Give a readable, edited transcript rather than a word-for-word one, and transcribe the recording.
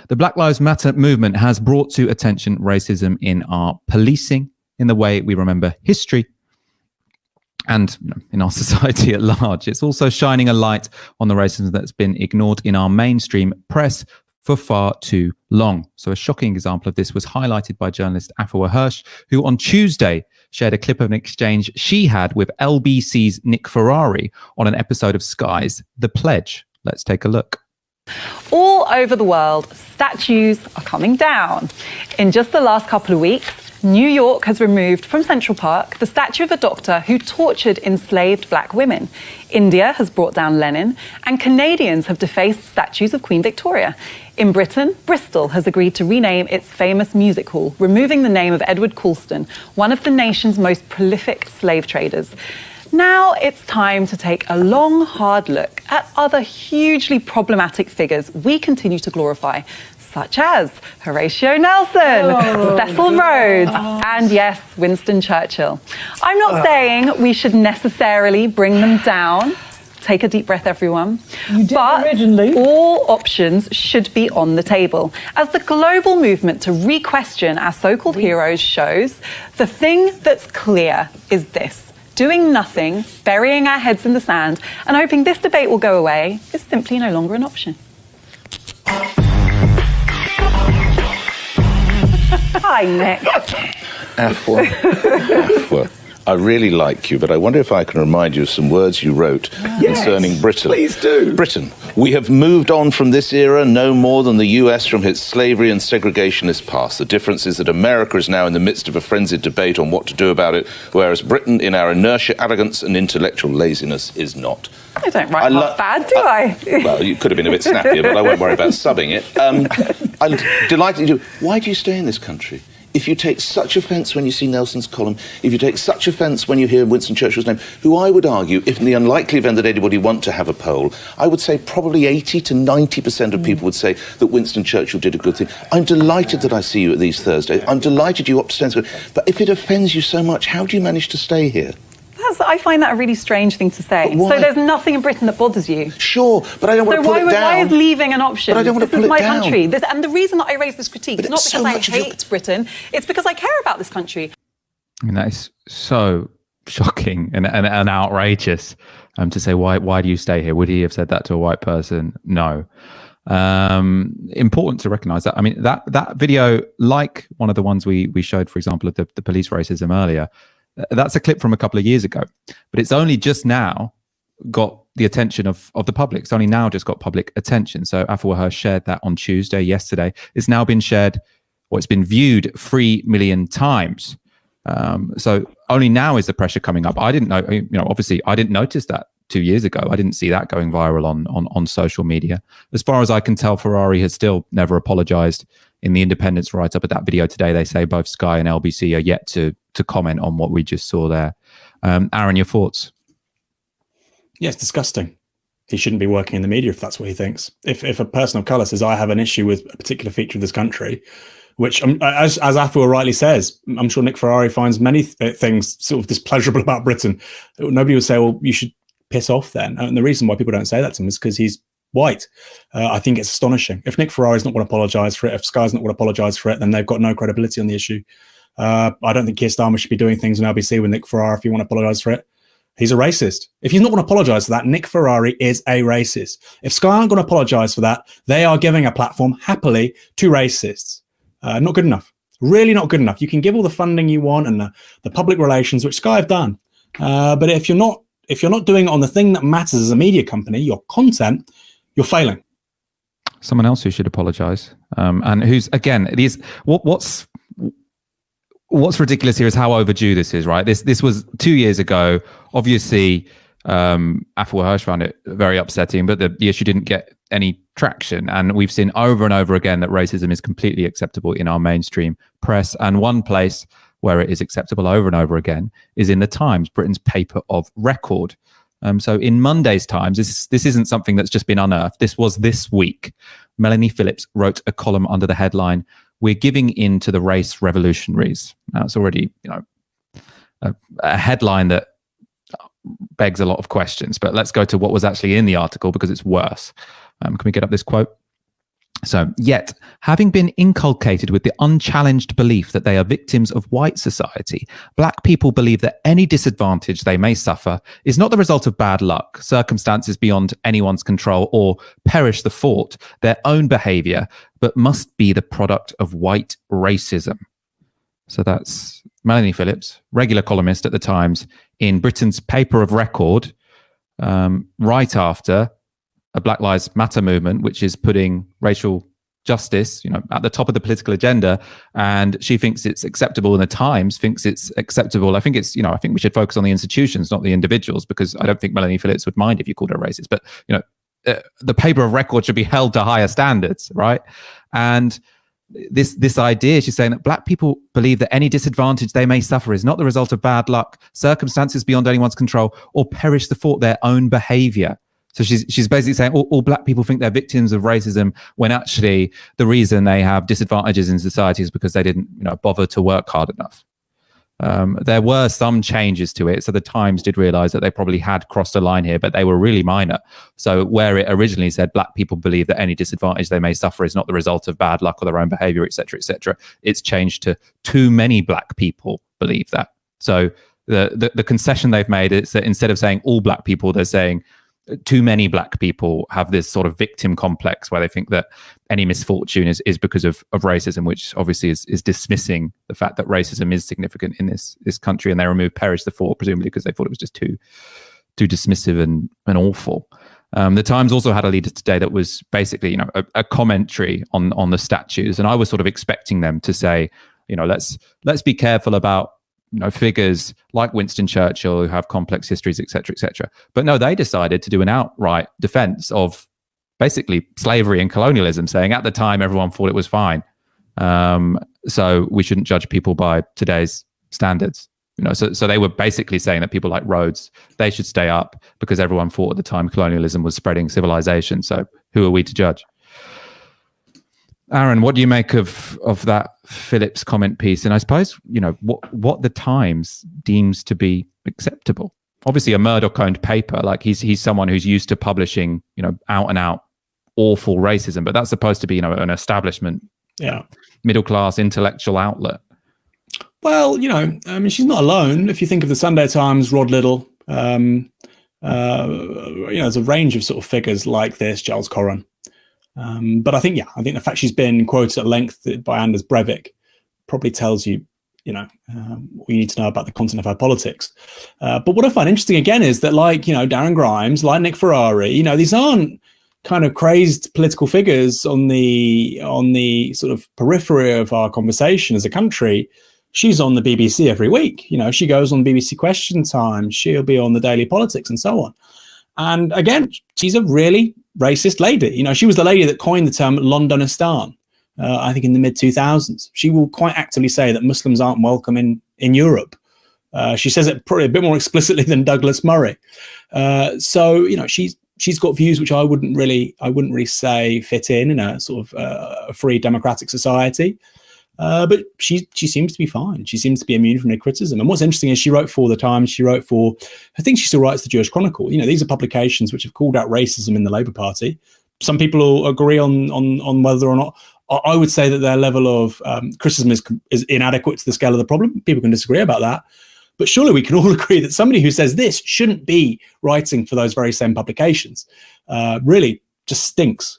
The Black Lives Matter movement has brought to attention racism in our policing, in the way we remember history, and in our society at large. It's also shining a light on the racism that's been ignored in our mainstream press for far too long. So a shocking example of this was highlighted by journalist Afua Hirsch, who on Tuesday shared a clip of an exchange she had with LBC's Nick Ferrari on an episode of Sky's The Pledge. Let's take a look. All over the world, statues are coming down. In just the last couple of weeks, New York has removed from Central Park the statue of a doctor who tortured enslaved black women. India has brought down Lenin, and Canadians have defaced statues of Queen Victoria. In Britain, Bristol has agreed to rename its famous music hall, removing the name of Edward Colston, one of the nation's most prolific slave traders. Now it's time to take a long, hard look at other hugely problematic figures we continue to glorify, such as Horatio Nelson, Cecil Rhodes, and yes, Winston Churchill. I'm not saying we should necessarily bring them down. Take a deep breath, everyone. But all options should be on the table. As the global movement to re-question our so-called heroes shows, the thing that's clear is this. Doing nothing, burying our heads in the sand, and hoping this debate will go away is simply no longer an option. Hi, Nick. Afua, I really like you, but I wonder if I can remind you of some words you wrote concerning Britain. Please do. Britain. We have moved on from this era no more than the US from its slavery and segregationist past. The difference is that America is now in the midst of a frenzied debate on what to do about it, whereas Britain, in our inertia, arrogance and intellectual laziness, is not. I don't write that bad, do I? Well, you could have been a bit snappier, but I won't worry about subbing it. I'm delighted you do. Why do you stay in this country? If you take such offence when you see Nelson's column, if you take such offence when you hear Winston Churchill's name, who I would argue, if in the unlikely event that anybody want to have a poll, I would say probably 80 to 90% of people would say that Winston Churchill did a good thing. I'm delighted that I see you at these Thursdays. I'm delighted you upstairs. But if it offends you so much, how do you manage to stay here? I find that a really strange thing to say. So there's nothing in Britain that bothers you? Sure, but I don't want to pull it down. So why is leaving an option? But I don't want to pull it down. This is my country. And the reason that I raise this critique is not because I hate Britain, it's because I care about this country. I mean, that is so shocking and outrageous to say, why do you stay here? Would he have said that to a white person? No. Important to recognise that. I mean, that video, like one of the ones we showed, for example, of the police racism earlier, that's a clip from a couple of years ago, but it's only just now got the attention of the public. It's only now just got public attention. So Afua Hirsch shared that on Tuesday, yesterday. It's now been shared, or it's been viewed 3 million times. So only now is the pressure coming up. I didn't know, obviously I didn't notice that 2 years ago. I didn't see that going viral on social media. As far as I can tell, Ferrari has still never apologized. In the Independent's write-up at that video today, they say both Sky and LBC are yet to comment on what we just saw there. Aaron, your thoughts? Yeah, it's disgusting. He shouldn't be working in the media if that's what he thinks. If a person of colour says, I have an issue with a particular feature of this country, which, as Afua rightly says, I'm sure Nick Ferrari finds many things sort of displeasurable about Britain. Nobody would say, well, you should piss off then. And the reason why people don't say that to him is because he's white. I think it's astonishing. If Nick Ferrari's not going to apologise for it, if Sky's not going to apologise for it, then they've got no credibility on the issue. I don't think Keir Starmer should be doing things on LBC with Nick Ferrari if you want to apologise for it. He's a racist. If he's not going to apologise for that, Nick Ferrari is a racist. If Sky aren't going to apologise for that, they are giving a platform happily to racists. Not good enough. Really not good enough. You can give all the funding you want and the public relations, which Sky have done. But if you're not doing it on the thing that matters as a media company, your content, you're failing. Someone else who should apologise, and who's, again, what's ridiculous here is how overdue this is, right? This was 2 years ago. Obviously, Afua Hirsch found it very upsetting, but the issue didn't get any traction. And we've seen over and over again that racism is completely acceptable in our mainstream press. And one place where it is acceptable over and over again is in the Times, Britain's paper of record. So in Monday's Times, this isn't something that's just been unearthed. This was this week. Melanie Phillips wrote a column under the headline, "We're giving in to the race revolutionaries." Now, it's already, a headline that begs a lot of questions, but let's go to what was actually in the article because it's worse. Can we get up this quote? So, yet, having been inculcated with the unchallenged belief that they are victims of white society, black people believe that any disadvantage they may suffer is not the result of bad luck, circumstances beyond anyone's control, or perish the fort, their own behavior, but must be the product of white racism. So that's Melanie Phillips, regular columnist at the Times, in Britain's paper of record, right after a Black Lives Matter movement, which is putting racial justice, at the top of the political agenda. And she thinks it's acceptable, and the Times thinks it's acceptable. I think I think we should focus on the institutions, not the individuals, because I don't think Melanie Phillips would mind if you called her racist. But, the paper of record should be held to higher standards, right? And this idea, she's saying that black people believe that any disadvantage they may suffer is not the result of bad luck, circumstances beyond anyone's control, or perish the fort, their own behavior. So she's basically saying all black people think they're victims of racism, when actually the reason they have disadvantages in society is because they didn't bother to work hard enough. There were some changes to it. So the Times did realize that they probably had crossed a line here, but they were really minor. So where it originally said black people believe that any disadvantage they may suffer is not the result of bad luck or their own behavior, et cetera, it's changed to too many black people believe that. So the concession they've made is that instead of saying all black people, they're saying too many black people have this sort of victim complex where they think that any misfortune is because of racism, which obviously is dismissing the fact that racism is significant in this country. And they removed perish the fort, presumably because they thought it was just too dismissive and awful. The Times also had a leader today that was basically, a commentary on the statues. And I was sort of expecting them to say, let's be careful about figures like Winston Churchill who have complex histories, et cetera. But no, they decided to do an outright defense of basically slavery and colonialism, saying at the time everyone thought it was fine. So we shouldn't judge people by today's standards. So they were basically saying that people like Rhodes, they should stay up because everyone thought at the time colonialism was spreading civilization. So who are we to judge? Aaron, what do you make of that Phillips comment piece? And I suppose, what the Times deems to be acceptable. Obviously a Murdoch-owned paper, like he's someone who's used to publishing, out and out awful racism, but that's supposed to be, an establishment, middle-class intellectual outlet. Well, she's not alone. If you think of the Sunday Times, Rod Liddell, there's a range of sort of figures like this, Giles Corran. But I think the fact she's been quoted at length by Anders Breivik probably tells you, what you need to know about the content of her politics. But what I find interesting again is that, like, Darren Grimes, like Nick Ferrari, these aren't kind of crazed political figures on the sort of periphery of our conversation as a country. She's on the BBC every week. She goes on BBC Question Time. She'll be on the Daily Politics and so on. And again, she's a really racist lady. She was the lady that coined the term Londonistan, I think in the mid-2000s. She will quite actively say that Muslims aren't welcome in Europe. She says it probably a bit more explicitly than Douglas Murray. So she's got views which I wouldn't really say fit in a sort of a free democratic society. But she seems to be fine. She seems to be immune from any criticism. And what's interesting is she wrote for the Times. She wrote for, I think she still writes the Jewish Chronicle. These are publications which have called out racism in the Labour Party. Some people will agree on whether or not. I would say that their level of criticism is inadequate to the scale of the problem. People can disagree about that. But surely we can all agree that somebody who says this shouldn't be writing for those very same publications really just stinks.